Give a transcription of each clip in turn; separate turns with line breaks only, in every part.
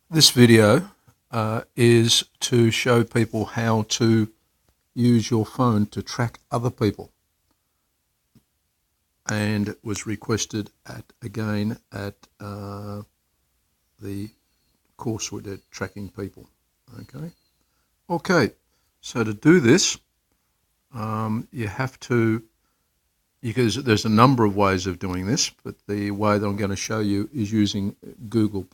This video is to show people how to use your phone to track other people, and it was requested at the course we did, tracking people. Okay, so to do this you have to, because there's a number of ways of doing this, but the way that I'm going to show you is using Google+.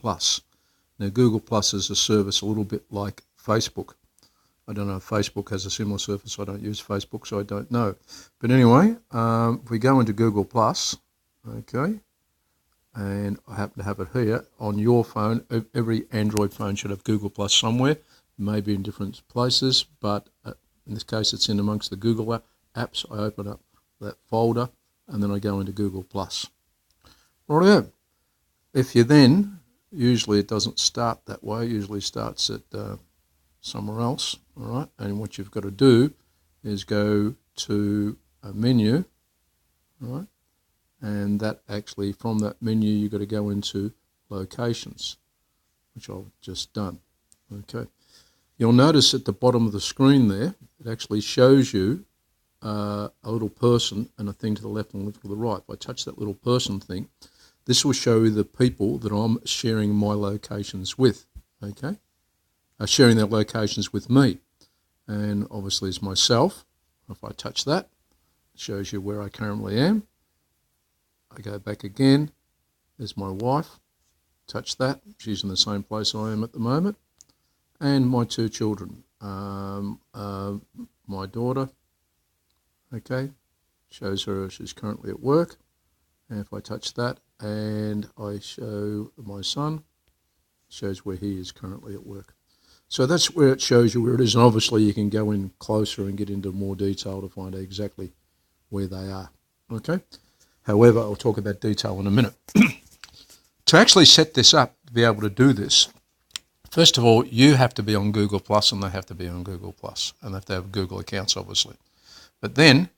Now, Google Plus is a service a little bit like Facebook. I don't know if Facebook has a similar service. I don't use Facebook, so I don't know. But anyway, if we go into Google Plus, okay, and I happen to have it here on your phone. Every Android phone should have Google Plus somewhere, maybe in different places, but in this case it's in amongst the Google apps. I open up that folder and then I go into Google Plus. Rightio. If you then, usually it doesn't start that way, usually starts at somewhere else, all right? And what you've got to do is go to a menu, all right? And that actually, from that menu, you've got to go into locations, which I've just done, okay? You'll notice at the bottom of the screen there, it actually shows you a little person and a thing to the left and a little to the right. If I touch that little person thing, this will show you the people that I'm sharing my locations with, okay? Sharing their locations with me. And obviously it's myself. If I touch that, it shows you where I currently am. I go back again, there's my wife. Touch that, she's in the same place I am at the moment. And my two children, my daughter, okay, shows her she's currently at work. And if I touch that and I show my son, it shows where he is currently at work. So that's where it shows you where it is. And obviously you can go in closer and get into more detail to find out exactly where they are, okay? However, I'll talk about detail in a minute. To actually set this up, to be able to do this, first of all, you have to be on Google Plus and they have to be on Google Plus, and they have to have Google accounts, obviously. But then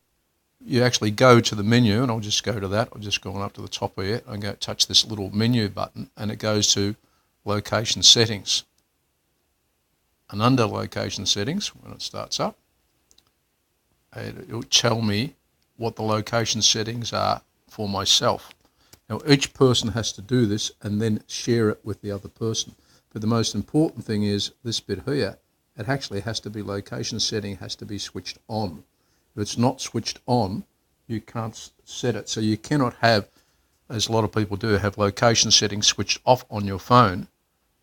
you actually go to the menu, and I'll just go to that. I've just gone up to the top of it. I'm going to touch this little menu button, and it goes to location settings. And under location settings, when it starts up, it'll tell me what the location settings are for myself. Now, each person has to do this and then share it with the other person. But the most important thing is this bit here. It actually has to be, location setting has to be switched on. If it's not switched on, you can't set it. So you cannot have, as a lot of people do, have location settings switched off on your phone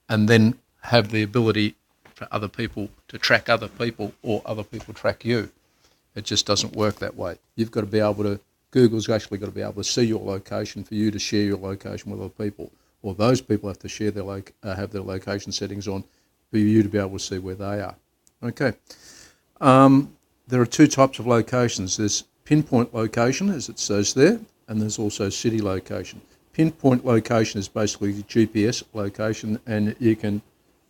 and then have the ability for other people to track other people or other people track you. It just doesn't work that way. You've got to be able to, Google's actually got to be able to see your location for you to share your location with other people, or those people have to share their have their location settings on for you to be able to see where they are. Okay. There are two types of locations. There's pinpoint location, as it says there, and there's also city location. Pinpoint location is basically GPS location, and you can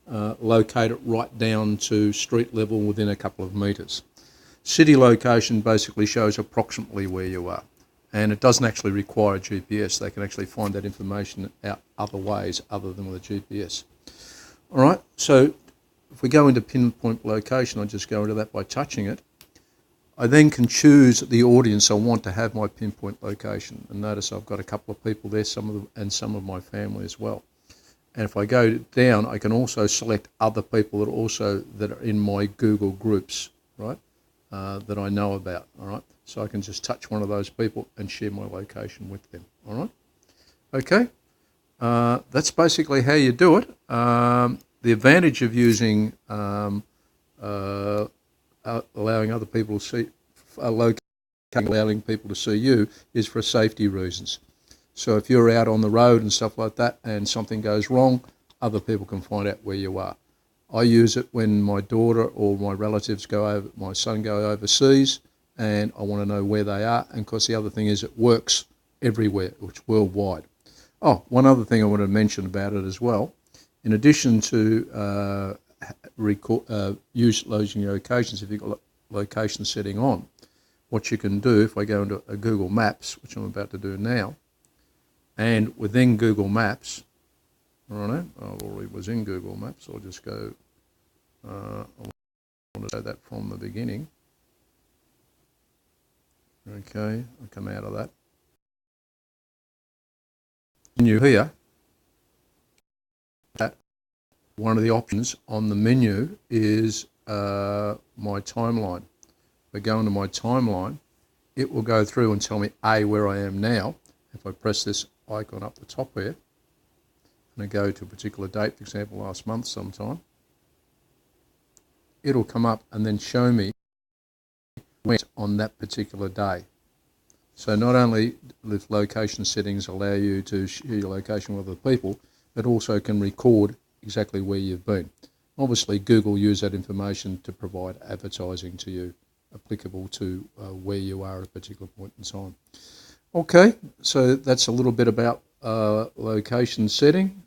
locate it right down to street level within a couple of metres. City location basically shows approximately where you are, and it doesn't actually require a GPS. They can actually find that information out other ways other than with a GPS. All right, so if we go into pinpoint location, I'll just go into that by touching it. I then can choose the audience I want to have my pinpoint location. And notice I've got a couple of people there, some of my family as well. And if I go down, I can also select other people that are in my Google groups, right, that I know about, all right? So I can just touch one of those people and share my location with them, all right? Okay, that's basically how you do it. The advantage of using allowing other people to see, allowing people to see you is for safety reasons. So if you're out on the road and stuff like that and something goes wrong, other people can find out where you are. I use it when my daughter or my relatives my son go overseas, and I want to know where they are. And of course the other thing is it works everywhere, it's worldwide. Oh, one other thing I want to mention about it as well. In addition to use locations, if you've got location setting on, what you can do, if I go into a Google Maps, which I'm about to do now, and within Google Maps, all right, I already was was in Google Maps. I'll just go, I want to do that from the beginning. Okay, I'll come out of that. Menu here, that one of the options on the menu is my timeline. If I go into my timeline, it will go through and tell me where I am now. If I press this icon up the top here, and I go to a particular date, for example, last month sometime, it'll come up and then show me when on that particular day. So not only the location settings allow you to share your location with other people, but also can record exactly where you've been. Obviously, Google use that information to provide advertising to you applicable to where you are at a particular point in time. Okay, so that's a little bit about location setting.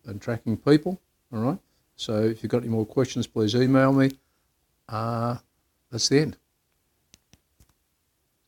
And tracking people, all right? So if you've got any more questions, please email me. That's the end.